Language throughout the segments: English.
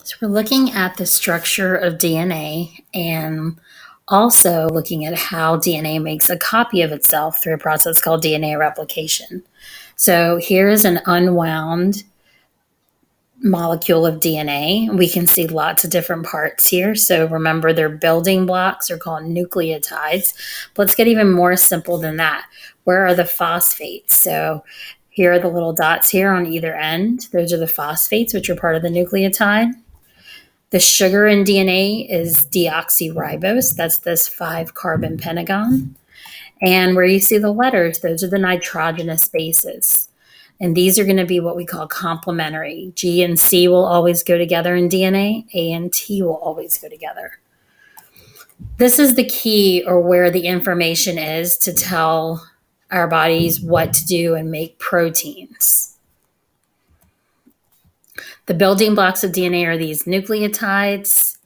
So we're looking at the structure of DNA and also looking at how DNA makes a copy of itself through a process called DNA replication. So here is an unwound molecule of DNA. We can see lots of different parts here. So remember, their building blocks are called nucleotides. But let's get even more simple than that. Where are the phosphates? So here are the little dots here on either end. Those are the phosphates, which are part of the nucleotide. The sugar in DNA is deoxyribose. That's this 5-carbon pentagon. And where you see the letters, those are the nitrogenous bases. And these are going to be what we call complementary. G and C will always go together in DNA. A and T will always go together. This is the key, or where the information is to tell our bodies what to do and make proteins. The building blocks of DNA are these nucleotides.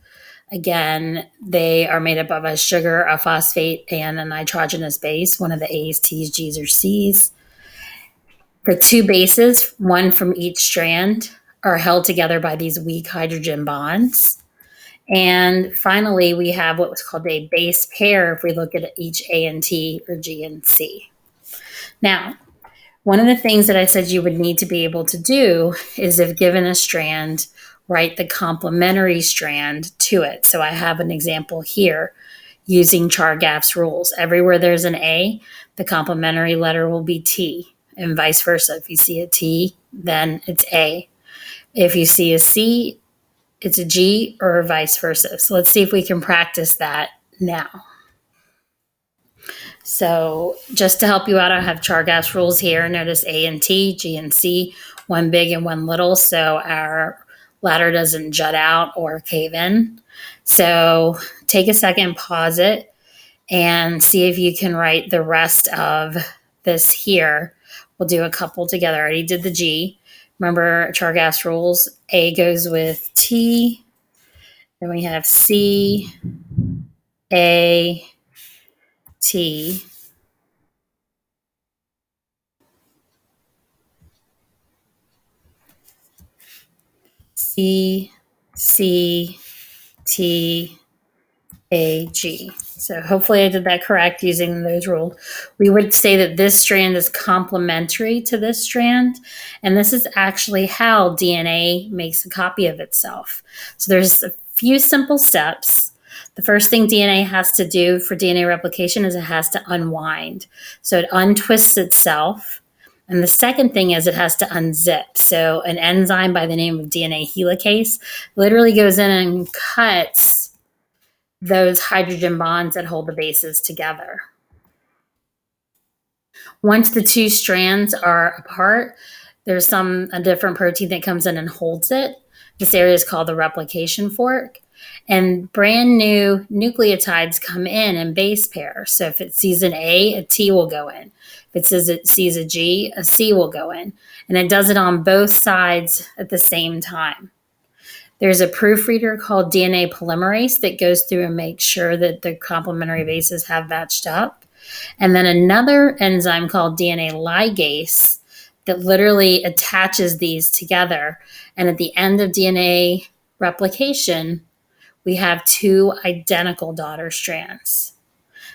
Again, they are made up of a sugar, a phosphate, and a nitrogenous base, one of the A's, T's, G's, or C's. The two bases, one from each strand, are held together by these weak hydrogen bonds. And finally, we have what's called a base pair if we look at each A and T or G and C. Now, one of the things that I said you would need to be able to do is, if given a strand, write the complementary strand to it. So I have an example here using Chargaff's rules. Everywhere there's an A, the complementary letter will be T, and vice versa. If you see a T, then it's A. If you see a C, it's a G, or vice versa. So let's see if we can practice that now. So just to help you out, I have Chargaff's rules here. Notice A and T, G and C, one big and one little, so our ladder doesn't jut out or cave in. So take a second, pause it, and see if you can write the rest of this here. We'll do a couple together. I already did the G. Remember Chargaff's rules. A goes with T. Then we have C, A, T. C, C, T, A, G. So hopefully I did that correct using those rules. We would say that this strand is complementary to this strand, and this is actually how DNA makes a copy of itself. So there's a few simple steps. The first thing DNA has to do for DNA replication is it has to unwind. So it untwists itself. And the second thing is it has to unzip. So an enzyme by the name of DNA helicase literally goes in and cuts those hydrogen bonds that hold the bases together. Once the two strands are apart, there's a different protein that comes in and holds it. This area is called the replication fork. And brand new nucleotides come in base pair. So if it sees an A T will go in. If it says it sees a G, a C will go in. And it does it on both sides at the same time. There's a proofreader called DNA polymerase that goes through and makes sure that the complementary bases have matched up. And then another enzyme called DNA ligase that literally attaches these together. And at the end of DNA replication, we have two identical daughter strands.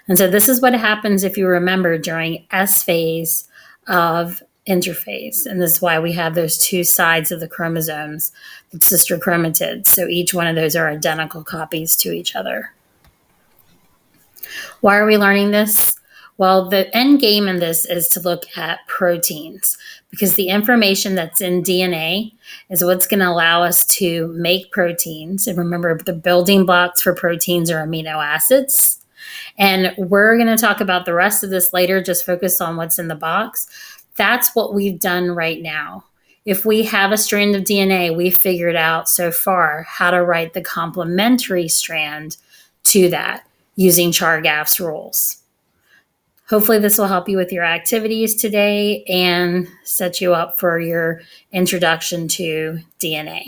And so this is what happens, if you remember, during S phase of interphase. And this is why we have those two sides of the chromosomes, the sister chromatids. So each one of those are identical copies to each other. Why are we learning this? Well, the end game in this is to look at proteins, because the information that's in DNA is what's going to allow us to make proteins. And remember, the building blocks for proteins are amino acids. And we're going to talk about the rest of this later, just focus on what's in the box. That's what we've done right now. If we have a strand of DNA, we've figured out so far how to write the complementary strand to that using Chargaff's rules. Hopefully this will help you with your activities today and set you up for your introduction to DNA.